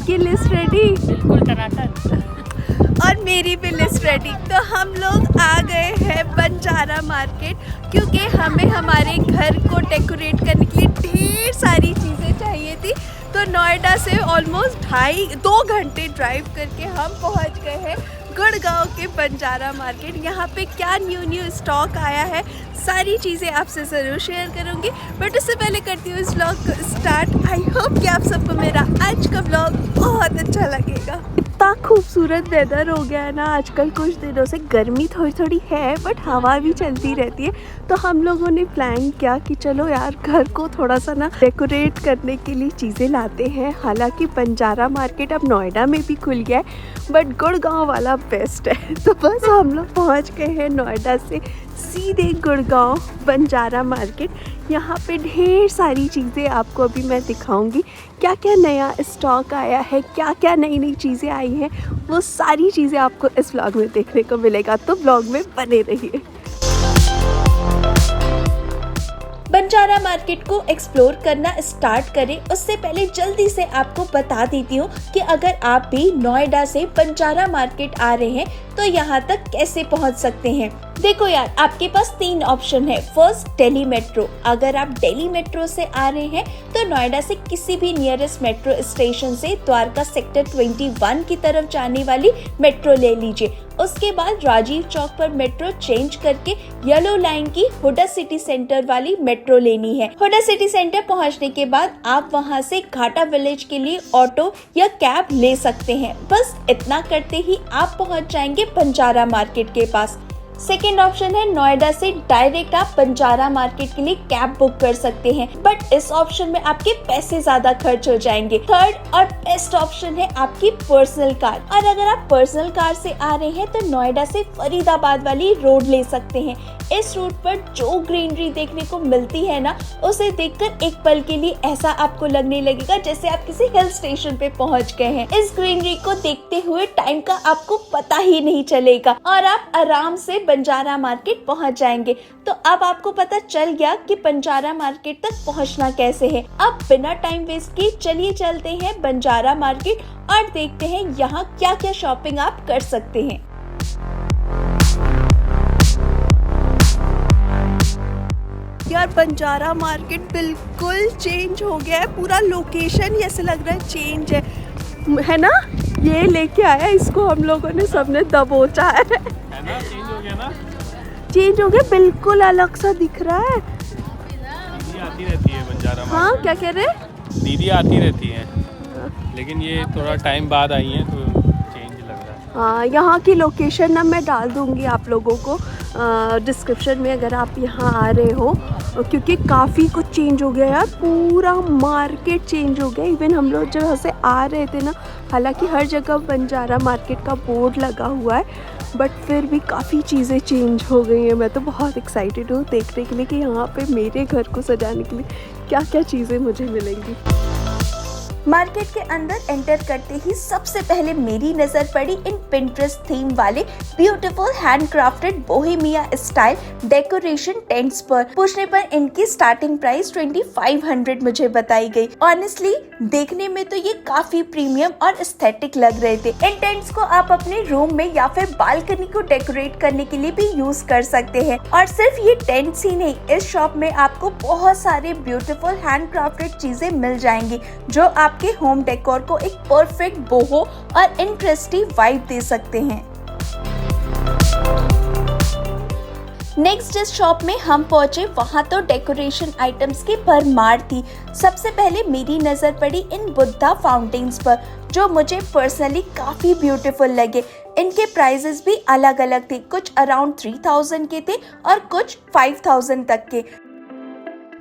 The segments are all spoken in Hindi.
आपकी लिस्ट रेडी? बिल्कुल टनाटन। और मेरी भी लिस्ट रेडी। तो हम लोग आ गए हैं बंजारा मार्केट, क्योंकि हमें हमारे घर को डेकोरेट करने के लिए ढेर सारी चीज़ें चाहिए थी। तो नोएडा से ऑलमोस्ट 2.5 घंटे ड्राइव करके हम पहुंच गए हैं गुड़गांव के बंजारा मार्केट। यहाँ पे क्या न्यू स्टॉक आया है, सारी चीज़ें आपसे ज़रूर शेयर करूँगी। बट उससे पहले करती हूँ इस व्लॉग को स्टार्ट। आई होप कि आप सबको मेरा आज का व्लॉग बहुत अच्छा लगेगा। इतना खूबसूरत वेदर हो गया है ना आजकल, कुछ दिनों से गर्मी थोड़ी थोड़ी है बट हवा भी चलती रहती है। तो हम लोगों ने प्लान किया कि चलो यार घर को थोड़ा सा ना डेकोरेट करने के लिए चीज़ें लाते हैं। हालांकि बंजारा मार्केट अब नोएडा में भी खुल गया है बट गुड़गांव वाला बेस्ट है। तो बस हम लोग पहुंच गए हैं नोएडा से सीधे गुड़गांव बंजारा मार्केट। यहाँ पे ढेर सारी चीज़ें आपको अभी मैं दिखाऊंगी, क्या क्या नया स्टॉक आया है, क्या क्या नई चीज़ें आई हैं, वो सारी चीज़ें आपको इस व्लॉग में देखने को मिलेगा। तो व्लॉग में बने रहिए। बंजारा मार्केट को एक्सप्लोर करना स्टार्ट करें उससे पहले जल्दी से आपको बता देती हूँ कि अगर आप भी नोएडा से बंजारा मार्केट आ रहे हैं तो यहाँ तक कैसे पहुँच सकते हैं। देखो यार, आपके पास 3 ऑप्शन है। First, Delhi metro. अगर आप दिल्ली मेट्रो से आ रहे हैं तो नोएडा से किसी भी नियरेस्ट मेट्रो स्टेशन से द्वारका सेक्टर 21 की तरफ जाने वाली मेट्रो ले लीजिए। उसके बाद राजीव चौक पर मेट्रो चेंज करके येलो लाइन की हुडा सिटी सेंटर वाली मेट्रो लेनी है। हुडा सिटी सेंटर पहुंचने के बाद आप वहां से घाटा विलेज के लिए ऑटो या कैब ले सकते हैं। बस इतना करते ही आप पहुंच जाएंगे बंजारा मार्केट के पास। सेकेंड ऑप्शन है नोएडा से डायरेक्ट आप बंजारा मार्केट के लिए कैब बुक कर सकते हैं, बट इस ऑप्शन में आपके पैसे ज्यादा खर्च हो जाएंगे। थर्ड और बेस्ट ऑप्शन है आपकी पर्सनल कार। और अगर आप पर्सनल कार से आ रहे हैं तो नोएडा से फरीदाबाद वाली रोड ले सकते हैं। इस रूट पर जो ग्रीनरी देखने को मिलती है ना, उसे देखकर एक पल के लिए ऐसा आपको लगने लगेगा जैसे आप किसी हिल स्टेशन पे पहुंच गए हैं। इस ग्रीनरी को देखते हुए टाइम का आपको पता ही नहीं चलेगा और आप आराम से बंजारा मार्केट पहुंच जाएंगे। तो अब आपको पता चल गया कि बंजारा मार्केट तक पहुंचना कैसे है। अब बिना टाइम वेस्ट किए चलिए चलते हैं बंजारा मार्केट और देखते हैं यहाँ क्या क्या शॉपिंग आप कर सकते हैं। यार बंजारा मार्केट बिल्कुल चेंज हो गया है, पूरा लोकेशन ही ऐसे लग रहा है चेंज है ना। ये लेके आया, इसको हम लोगों ने सबने दबोचा है ना। चेंज हो गया ना, चेंज हो गया, बिल्कुल अलग सा दिख रहा है। दीदी आती रहती है बंजारा मार्केट। हाँ, क्या कह रहे? दीदी आती रहती है लेकिन ये थोड़ा टाइम बाद आई है तो चेंज लग रहा है। हाँ, यहाँ की लोकेशन ना मैं डाल दूँगी आप लोगों को डिस्क्रिप्शन में अगर आप यहाँ आ रहे हो, क्योंकि काफ़ी कुछ चेंज हो गया यार, पूरा मार्केट चेंज हो गया। इवन हम लोग जब यहाँ से आ रहे थे ना, हालांकि हर जगह बंजारा मार्केट का बोर्ड लगा हुआ है बट फिर भी काफ़ी चीज़ें चेंज हो गई हैं। मैं तो बहुत एक्साइटेड हूँ देखने के लिए कि यहाँ पे मेरे घर को सजाने के लिए क्या क्या चीज़ें मुझे मिलेंगी। मार्केट के अंदर एंटर करते ही सबसे पहले मेरी नजर पड़ी इन पिंटरेस्ट थीम वाले beautiful handcrafted Bohemia style decoration tents पर। पूछने पर इनकी स्टार्टिंग प्राइस 2500 मुझे बताई गई। ऑनेस्टली देखने में तो ये काफी प्रीमियम और एस्थेटिक लग रहे थे। इन टेंट्स को आप अपने रूम में या फिर बालकनी को डेकोरेट करने के लिए भी यूज कर सकते हैं। और सिर्फ ये टेंट्स ही नहीं, इस शॉप में आपको बहुत सारे ब्यूटीफुल हैंडक्राफ्टेड चीजें मिल जाएंगी जो आप के होम डेकोर को एक परफेक्ट बोहो और इंटरेस्टिंग वाइब दे सकते हैं। नेक्स्ट जिस शॉप में हम पहुंचे वहां तो डेकोरेशन आइटम्स की भरमार थी। सबसे पहले मेरी नजर पड़ी इन बुद्धा फाउंटेन्स पर जो मुझे पर्सनली काफी ब्यूटीफुल लगे। इनके प्राइजेस भी अलग अलग थे, कुछ अराउंड 3000 के थे और कुछ 5000 तक के।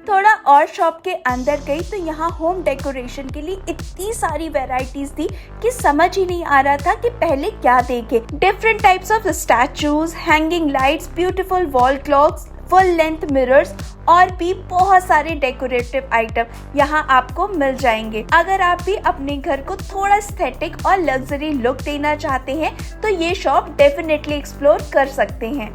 थोड़ा और शॉप के अंदर गई तो यहाँ होम डेकोरेशन के लिए इतनी सारी वैरायटीज थी कि समझ ही नहीं आ रहा था कि पहले क्या देखे। Different types of statues, hanging lights, beautiful wall clocks, full length mirrors और भी बहुत सारे डेकोरेटिव आइटम यहाँ आपको मिल जाएंगे। अगर आप भी अपने घर को थोड़ा एस्थेटिक और लग्जरी लुक देना चाहते हैं तो ये शॉप डेफिनेटली एक्सप्लोर कर सकते हैं।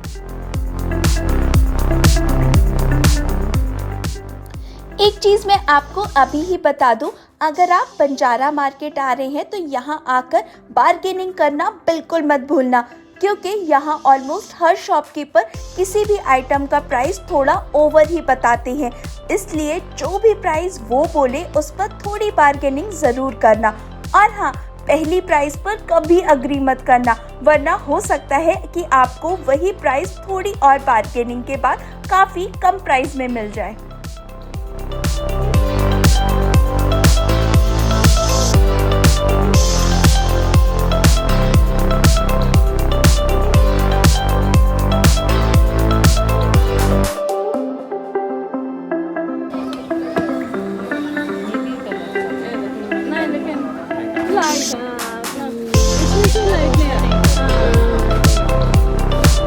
एक चीज मैं आपको अभी ही बता दूं, अगर आप बंजारा मार्केट आ रहे हैं तो यहाँ आकर बार्गेनिंग करना बिल्कुल मत भूलना, क्योंकि यहाँ ऑलमोस्ट हर शॉपकीपर किसी भी आइटम का प्राइस थोड़ा ओवर ही बताते हैं, इसलिए जो भी प्राइस वो बोले उस पर थोड़ी बार्गेनिंग ज़रूर करना। और हाँ, पहली प्राइस पर कभी अग्री मत करना, वरना हो सकता है कि आपको वही प्राइस थोड़ी और बार्गेनिंग के बाद काफ़ी कम प्राइस में मिल जाए।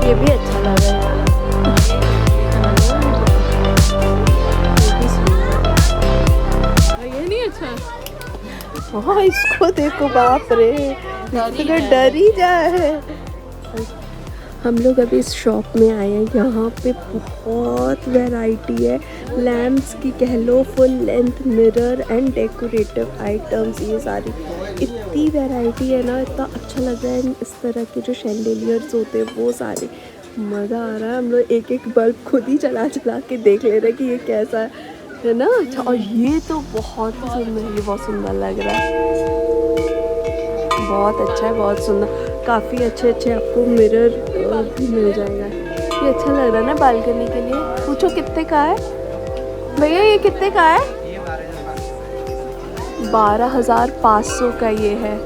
ये भी अच्छा लग रहा है। ये नहीं अच्छा। हाँ, इसको देखो, बाप रे, इसको डर ही जाए। हम लोग अभी इस शॉप में आए हैं। यहाँ पे बहुत वैरायटी है लैम्प्स की, कह लो full length mirror and decorative items. ये सारी इतनी वैरायटी है ना, इतना अच्छा लग रहा है। इस तरह के जो शैंडेलियर्स होते हैं वो सारे, मज़ा आ रहा है। हम लोग एक एक बल्ब खुद ही चला के देख ले रहे हैं कि ये कैसा है ना। अच्छा, और ये तो बहुत सुंदर, ये बहुत सुंदर लग रहा है, बहुत अच्छा है, बहुत सुंदर। काफ़ी अच्छे आपको मिरर भी मिल जाएगा। ये अच्छा लग रहा है ना बालकनी के लिए। पूछो कितने का है भैया, ये कितने का है? 12,500 का ये है।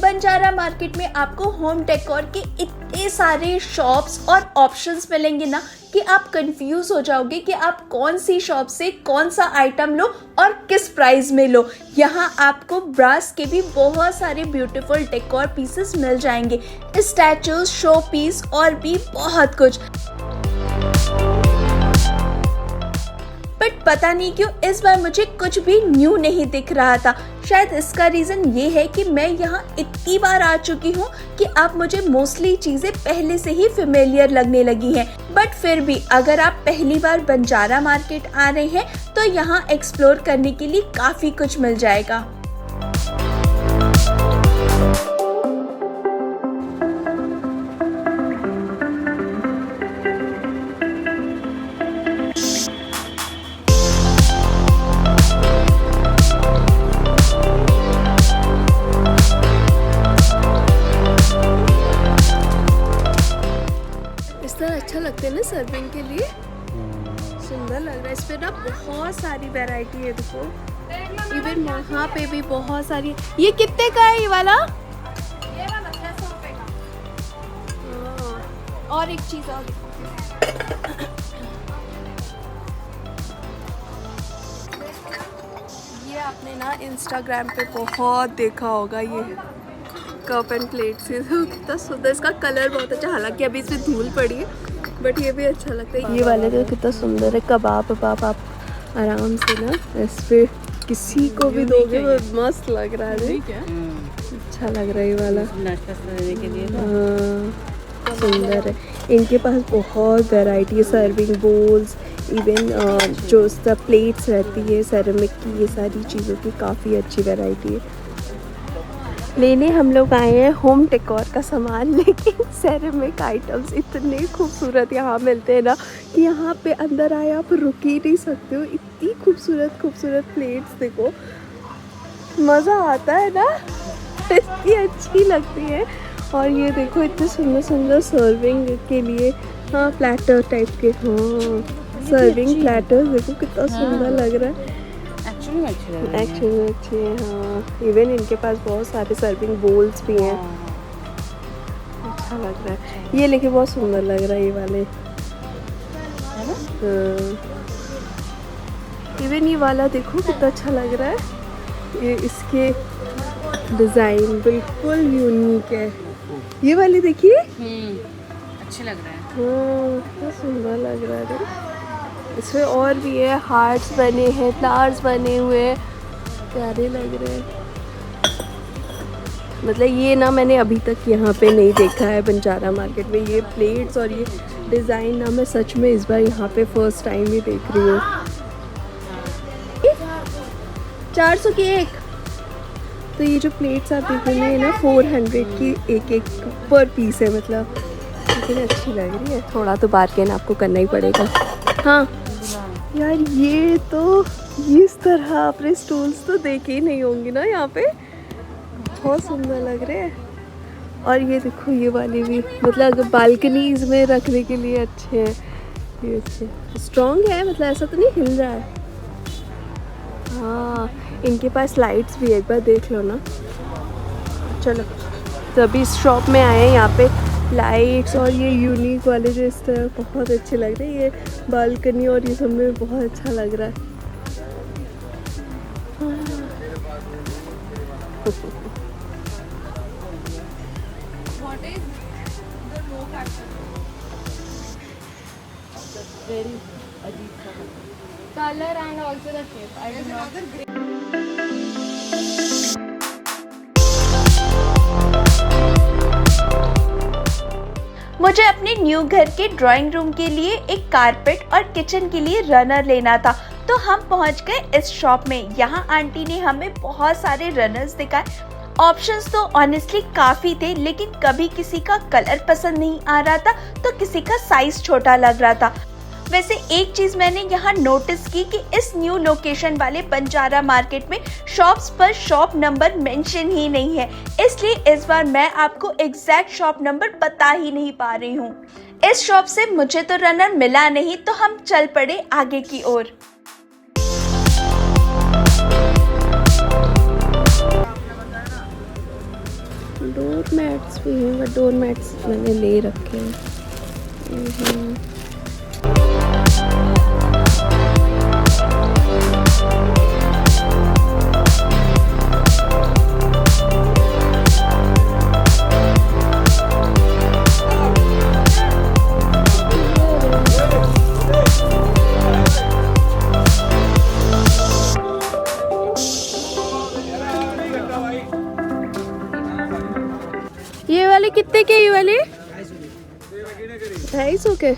बंजारा मार्केट में आपको होम डेकोर के इतने सारे शॉप्स और ऑप्शंस मिलेंगे ना कि आप कंफ्यूज हो जाओगे कि आप कौन सी शॉप से कौन सा आइटम लो और किस प्राइस में लो। यहाँ आपको ब्रास के भी बहुत सारे ब्यूटीफुल डेकोर पीसेस मिल जाएंगे, स्टैचूज, शो पीस और भी बहुत कुछ। बट पता नहीं क्यों इस बार मुझे कुछ भी न्यू नहीं दिख रहा था। शायद इसका रीज़न ये है कि मैं यहाँ इतनी बार आ चुकी हूँ कि अब मुझे मोस्टली चीज़ें पहले से ही फेमिलियर लगने लगी हैं। बट फिर भी अगर आप पहली बार बंजारा मार्केट आ रहे हैं तो यहाँ एक्सप्लोर करने के लिए काफ़ी कुछ मिल जाएगा। अच्छा लगते हैं ना सर्विंग के लिए, सुंदर लग रहा है। इस पे ना बहुत सारी वैरायटी है, देखो इवन यहाँ पे भी बहुत सारी। ये कितने का है ये वाला? ये वाला 600 रुपए का। और एक चीज और ये आपने ना इंस्टाग्राम पे बहुत देखा होगा, ये कप एंड प्लेट से कितना सुंदर। इसका कलर बहुत अच्छा, हालांकि अभी इसमें धूल पड़ी है, बट ये भी अच्छा लगता है। ये वाले तो कितना सुंदर है, कबाब आप आराम से ना इस पे किसी को भी दोगे, वो मस्त लग रहा है। अच्छा लग रहा है ये वाला, नाश्ता करने के लिए सुंदर है। इनके पास बहुत वैरायटी है, सर्विंग बोल्स, इवन जो सब प्लेट्स रहती है सेरेमिक की, ये सारी चीज़ों की काफ़ी अच्छी वैरायटी है। लेने हम लोग आए हैं होम डेकोर का सामान, लेकिन सेरेमिक आइटम्स इतने खूबसूरत यहाँ मिलते हैं ना कि यहाँ पे अंदर आए आप रुक ही नहीं सकते हो। इतनी खूबसूरत प्लेट्स, देखो मज़ा आता है ना, इतनी अच्छी लगती है। और ये देखो इतने सुंदर सर्विंग के लिए, हाँ प्लेटर टाइप के, हाँ सर्विंग प्लेटर, देखो कितना सुंदर लग रहा है। एक्चुअली में अच्छी है, हाँ। इवन इनके पास बहुत सारे सर्विंग बोल्स भी हैं, अच्छा लग रहा है ये, लेकिन बहुत सुंदर लग रहा है ये वाले, हाँ। इवन ये वाला देखो कितना अच्छा लग रहा है, ये इसके डिज़ाइन बिल्कुल यूनिक है। ये वाले देखिए, अच्छे लग रहा है, हाँ कितना सुंदर लग रहा है। इसमें और भी है, हार्ट्स बने हैं, फ्लावर्स बने हुए हैं, प्यारे लग रहे हैं। मतलब ये ना मैंने अभी तक यहाँ पे नहीं देखा है बंजारा मार्केट में, ये प्लेट्स और ये डिज़ाइन ना मैं सच में इस बार यहाँ पे फर्स्ट टाइम ही देख रही हूँ। 400 की एक। तो ये जो प्लेट्स आप देख रहे हैं ना 400 की एक पर पीस है, मतलब लेकिन अच्छी लग रही है। थोड़ा तो बार्गेन आपको करना ही पड़ेगा। हाँ यार, ये तो इस तरह आपने स्टूल्स तो देखे ही नहीं होंगे ना यहाँ पे, बहुत सुंदर लग रहे हैं। और ये देखो ये वाले भी, मतलब अगर बालकनीज में रखने के लिए अच्छे हैं। ये अच्छे स्ट्रॉन्ग है, मतलब ऐसा तो नहीं हिल रहा है। हाँ, इनके पास लाइट्स भी है, एक बार देख लो ना। चलो, तो अभी इस शॉप में आए हैं, यहाँ पे लाइट्स और ये यूनिक वाले जो इस तरह बहुत अच्छे लग रहे हैं। ये बालकनी और ये सब में बहुत अच्छा लग रहा है। Color and also the shape. I do not. मुझे अपने न्यू घर के ड्राइंग रूम के लिए एक कारपेट और किचन के लिए रनर लेना था, तो हम पहुंच गए इस शॉप में। यहाँ आंटी ने हमें बहुत सारे रनर्स दिखाए। ऑप्शंस तो ऑनेस्टली काफ़ी थे, लेकिन कभी किसी का कलर पसंद नहीं आ रहा था तो किसी का साइज़ छोटा लग रहा था। वैसे एक चीज़ मैंने यहाँ नोटिस की कि इस न्यू लोकेशन वाले बंजारा मार्केट में शॉप्स पर शॉप नंबर मेंशन ही नहीं है, इसलिए इस बार मैं आपको एग्जैक्ट शॉप नंबर बता ही नहीं पा रही हूँ। इस शॉप से मुझे तो रनर मिला नहीं, तो हम चल पड़े आगे की ओर। डोर मैट्स भी हैं, बट डोर मैट्स मैंने ले रखे हैं। ये वाले कितने के? ये वाले 250 के।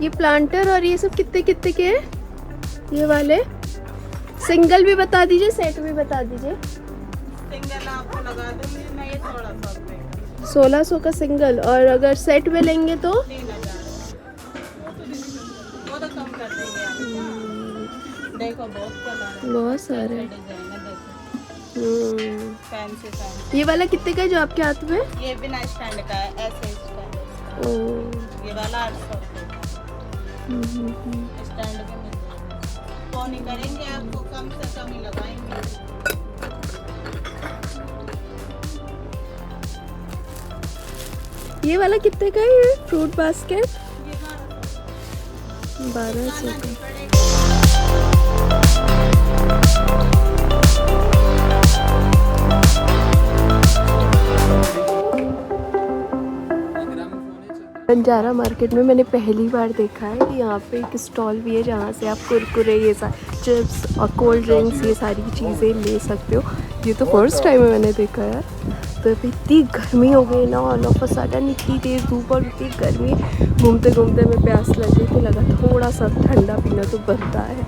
ये प्लांटर और ये सब कितने कितने के हैं? ये वाले सिंगल भी बता दीजिए, सेट भी बता दीजिए। सिंगल आपको लगा दूंगी मैं, ये 1600 का सिंगल, और अगर सेट में लेंगे तो 3000। वो तो कम कर देंगे आप। देखो बहुत कलर है, बहुत सारे। डिजाइन है, देखो फैंसी। ये वाला कितने का है जो आपके हाथ में? ये बिना स्टैंड का है, ऐसे स्टैंड है इसका। ओ, ये वाला 800 स्टैंड के मिल जाएगा। फोन ही करेंगे आपको, कम से कम ही लगाएंगे। ये वाला कितने का है? ये फ्रूट बास्केट 1200 का। बंजारा मार्केट में मैंने पहली बार देखा है कि यहाँ पे एक स्टॉल भी है जहाँ से आप कुरकुरे, ये सारे चिप्स और कोल्ड ड्रिंक्स, ये सारी चीज़ें ले सकते हो। ये तो फर्स्ट टाइम है मैंने देखा यार। तो अभी इतनी गर्मी हो गई ना, ऑल ऑफ अ सडन इतनी तेज़ धूप और इतनी गर्मी, घूमते घूमते में प्यास लगी तो लगा थोड़ा सा ठंडा पीना तो बनता है।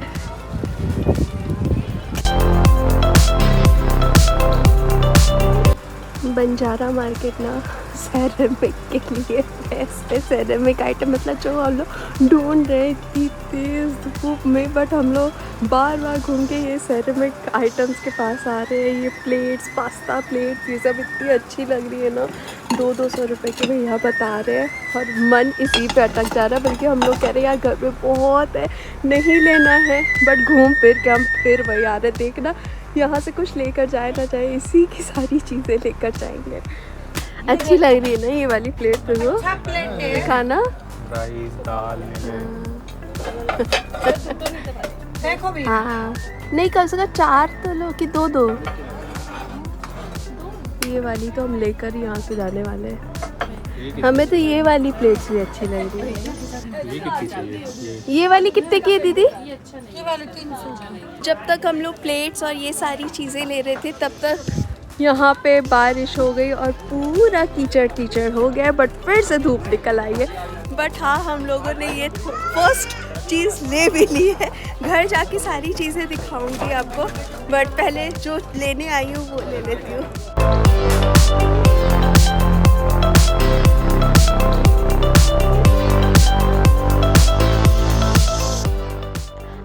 बंजारा मार्केट ना सेरेमिक के लिए बेस्ट है। सेरेमिक आइटम मतलब जो हम लोग ढूंढ रहे हैं इतनी तेज़ धूप में, बट हम लोग बार बार घूम के ये सेरेमिक आइटम्स के पास आ रहे हैं। ये प्लेट्स, पास्ता प्लेट्स, ये सब इतनी अच्छी लग रही है ना। 200 रुपये के भैया बता रहे हैं और मन इसी पे अटक जा रहा है। बल्कि हम लोग कह रहे हैं यार घर में बहुत है, नहीं लेना है, बट घूम फिर के हम फिर वही आ रहे। देखना यहाँ से कुछ लेकर जाए ना जाए, इसी की सारी चीज़ें लेकर जाएंगे। अच्छी लग रही है ना ये वाली प्लेट? तो खाना राइस, दाल, देखो भी हाँ, नहीं कम से कम 4 तो लो कि 2 ये वाली तो हम लेकर यहाँ से जाने वाले हैं। हमें तो ये वाली प्लेट्स भी अच्छी लग रही है। ये कितनी चाहिए? ये वाली कितने की है दीदी? ये वाले 300। जब तक हम लोग प्लेट्स और ये सारी चीज़ें ले रहे थे तब तक यहाँ पे बारिश हो गई और पूरा कीचड़ कीचड़ हो गया, बट फिर से धूप निकल आई है। बट हाँ, हम लोगों ने ये फर्स्ट चीज़ ले भी ली है। घर जाके सारी चीज़ें दिखाऊंगी आपको, बट पहले जो लेने आई हूँ वो ले लेती हूँ।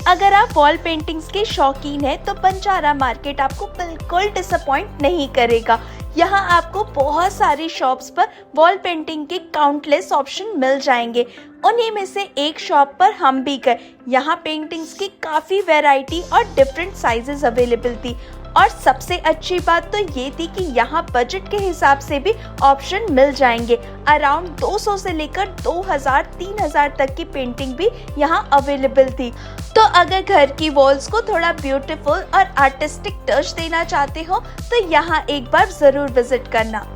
अगर आप वॉल पेंटिंग्स के शौकीन हैं तो बंजारा मार्केट आपको बिल्कुल डिसअपॉइंट नहीं करेगा। यहाँ आपको बहुत सारी शॉप्स पर वॉल पेंटिंग के काउंटलेस ऑप्शन मिल जाएंगे। उन्हीं में से एक शॉप पर हम भी गए। यहाँ पेंटिंग्स की काफ़ी वैरायटी और डिफरेंट साइजेस अवेलेबल थी, और सबसे अच्छी बात तो ये थी कि यहाँ बजट के हिसाब से भी ऑप्शन मिल जाएंगे। अराउंड 200 से लेकर 2000-3000 तक की पेंटिंग भी यहाँ अवेलेबल थी। तो अगर घर की वॉल्स को थोड़ा ब्यूटीफुल और आर्टिस्टिक टच देना चाहते हो तो यहाँ एक बार ज़रूर विजिट करना।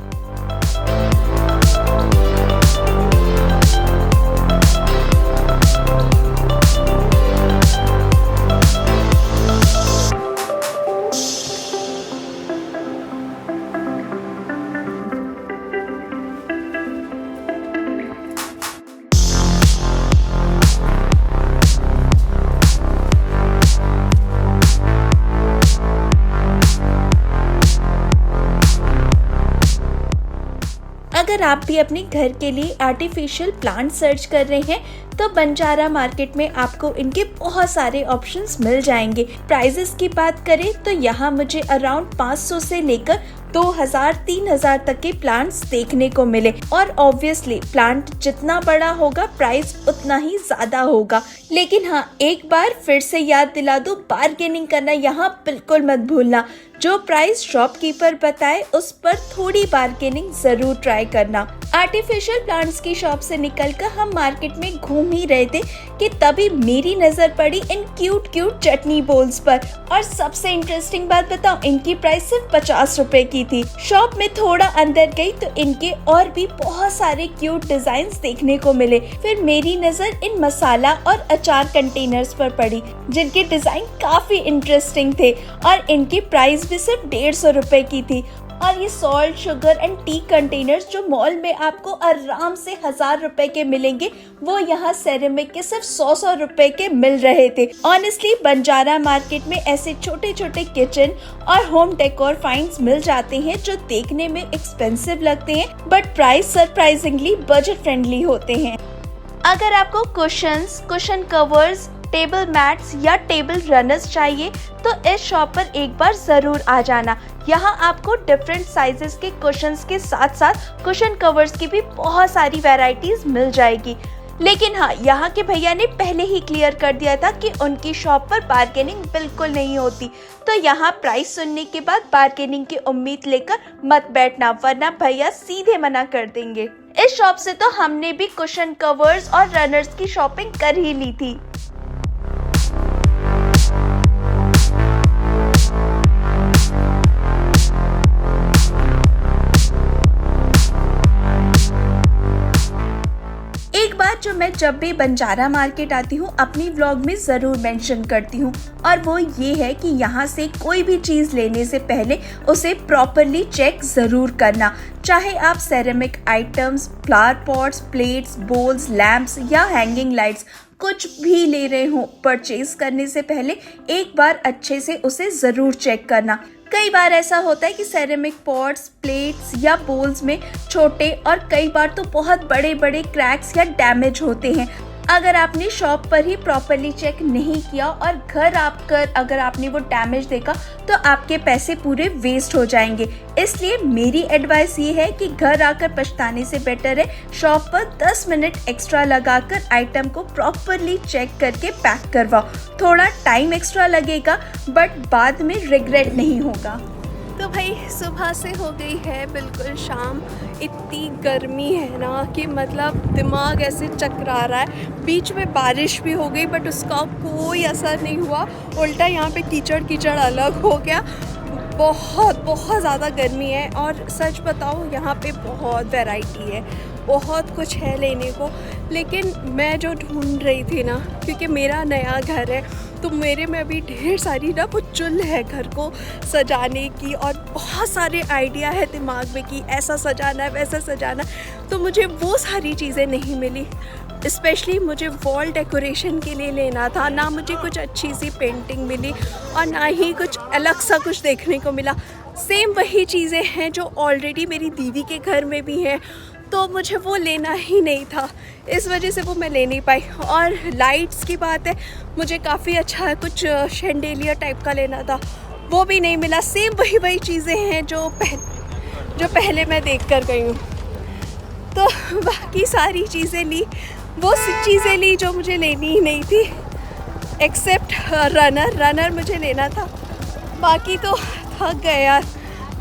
अगर आप भी अपने घर के लिए आर्टिफिशियल प्लांट सर्च कर रहे हैं तो बंजारा मार्केट में आपको इनके बहुत सारे ऑप्शंस मिल जाएंगे। प्राइजेस की बात करें तो यहाँ मुझे अराउंड 500 से लेकर 2000-3000 तक के प्लांट्स देखने को मिले, और ऑब्वियसली प्लांट जितना बड़ा होगा प्राइस उतना ही ज्यादा होगा। लेकिन हाँ, एक बार फिर से याद दिला दूं, बार्गेनिंग करना यहाँ बिल्कुल मत भूलना। जो प्राइस शॉपकीपर बताए उस पर थोड़ी बार्गेनिंग जरूर ट्राई करना। आर्टिफिशियल प्लांट्स की शॉप से निकलकर हम मार्केट में घूम ही रहे थे कि तभी मेरी नजर पड़ी इन क्यूट चटनी बोल्स पर। और सबसे इंटरेस्टिंग बात बताऊं, इनकी प्राइस सिर्फ 50 रुपए की थी। शॉप में थोड़ा अंदर गई तो इनके और भी बहुत सारे क्यूट डिजाइन्स देखने को मिले। फिर मेरी नजर इन मसाला और अचार कंटेनर्स पर पड़ी जिनके डिजाइन काफी इंटरेस्टिंग थे, और इनकी प्राइस भी सिर्फ 150 रुपए की थी। और ये salt, sugar and T containers जो मॉल में आपको आराम से 1000 रुपए के मिलेंगे, वो यहाँ सेरेमिक के सिर्फ 100 रुपए के मिल रहे थे। ऑनेस्टली बंजारा मार्केट में ऐसे छोटे छोटे किचन और होम डेकोर फाइंड्स मिल जाते हैं जो देखने में एक्सपेंसिव लगते हैं, but price surprisingly budget friendly होते हैं। अगर आपको cushions, cushion covers, table mats या टेबल रनर्स चाहिए तो इस शॉप पर एक बार जरूर आ जाना। यहाँ आपको डिफरेंट साइजेस के कुशन्स के साथ साथ कुशन कवर्स की भी बहुत सारी वैरायटीज मिल जाएगी। लेकिन हाँ, यहाँ के भैया ने पहले ही क्लियर कर दिया था कि उनकी शॉप पर बार्गेनिंग बिल्कुल नहीं होती, तो यहाँ प्राइस सुनने के बाद बार्गेनिंग की उम्मीद लेकर मत बैठना, वरना भैया सीधे मना कर देंगे। इस शॉप से तो हमने भी कुशन कवर्स और रनर्स की शॉपिंग कर ही ली थी। एक बात जो मैं जब भी बंजारा मार्केट आती हूँ अपनी व्लॉग में ज़रूर मेंशन करती हूँ, और वो ये है कि यहाँ से कोई भी चीज़ लेने से पहले उसे प्रॉपरली चेक ज़रूर करना। चाहे आप ceramic items, flower pots, plates, bowls, lamps या हैंगिंग लाइट्स कुछ भी ले रहे हो, परचेज करने से पहले एक बार अच्छे से उसे ज़रूर चेक करना। कई बार ऐसा होता है कि सेरेमिक पॉट्स, प्लेट्स या बोल्स में छोटे और कई बार तो बहुत बड़े बड़े क्रैक्स या डैमेज होते हैं। अगर आपने शॉप पर ही प्रॉपरली चेक नहीं किया और घर आकर अगर आपने वो डैमेज देखा तो आपके पैसे पूरे वेस्ट हो जाएंगे। इसलिए मेरी एडवाइस ये है कि घर आकर पछताने से बेटर है शॉप पर 10 मिनट एक्स्ट्रा लगाकर आइटम को प्रॉपरली चेक करके पैक करवाओ। थोड़ा टाइम एक्स्ट्रा लगेगा बट बाद में रिग्रेट नहीं होगा। तो भाई सुबह से हो गई है बिल्कुल शाम। इतनी गर्मी है ना कि मतलब दिमाग ऐसे चकरा रहा है। बीच में बारिश भी हो गई बट उसका कोई असर नहीं हुआ, उल्टा यहाँ पे कीचड़ कीचड़ अलग हो गया। बहुत ज़्यादा गर्मी है और सच बताऊँ यहाँ पे बहुत वैरायटी है। बहुत कुछ है लेने को, लेकिन मैं जो ढूंढ रही थी ना, क्योंकि मेरा नया घर है तो मेरे में अभी ढेर सारी ना वो चुल है घर को सजाने की, और बहुत सारे आइडिया है दिमाग में कि ऐसा सजाना है वैसा सजाना, तो मुझे वो सारी चीज़ें नहीं मिली। स्पेशली मुझे वॉल डेकोरेशन के लिए लेना था, ना मुझे कुछ अच्छी सी पेंटिंग मिली और ना ही कुछ अलग सा कुछ देखने को मिला। सेम वही चीज़ें हैं जो ऑलरेडी मेरी दीदी के घर में भी हैं, तो मुझे वो लेना ही नहीं था, इस वजह से वो मैं ले नहीं पाई। और लाइट्स की बात है, मुझे काफ़ी अच्छा कुछ शैंडेलियर टाइप का लेना था, वो भी नहीं मिला। सेम वही चीज़ें हैं जो पहले मैं देख कर गई हूँ। तो बाकी सारी चीज़ें ली, वो चीज़ें ली जो मुझे लेनी ही नहीं थी, एक्सेप्ट रनर मुझे लेना था। बाकी तो थक गए यार,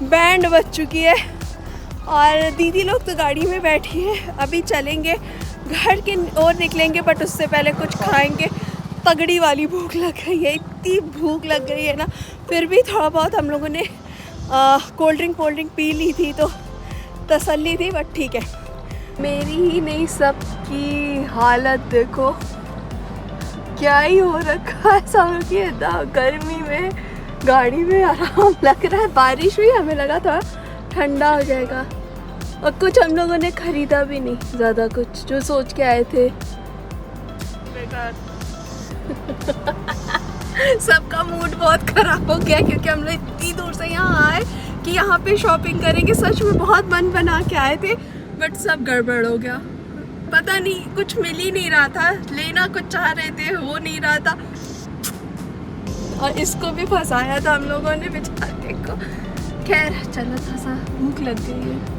बैंड बज चुकी है और दीदी लोग तो गाड़ी में बैठी है। अभी चलेंगे घर के ओर निकलेंगे, बट उससे पहले कुछ खाएंगे। तगड़ी वाली भूख लग गई है, इतनी भूख लग गई है ना। फिर भी थोड़ा बहुत हम लोगों ने कोल्ड ड्रिंक पी ली थी तो तसल्ली थी, बट ठीक है। मेरी ही नहीं, सबकी हालत देखो क्या ही हो रखा है। सब की गर्मी में गाड़ी में आराम लग रहा है, बारिश हुई, हमें लगा था ठंडा हो जाएगा। और कुछ हम लोगों ने खरीदा भी नहीं ज़्यादा, कुछ जो सोच के आए थे बेकार। सबका मूड बहुत ख़राब हो गया क्योंकि हम लोग इतनी दूर से यहाँ आए कि यहाँ पे शॉपिंग करेंगे। सच में बहुत मन बना के आए थे, बट सब गड़बड़ हो गया। पता नहीं, कुछ मिल ही नहीं रहा था, लेना कुछ चाह रहे थे, हो नहीं रहा था। और इसको भी फंसाया था हम लोगों ने बेचारे को। खैर चलो, थोड़ा भूख लग गई है।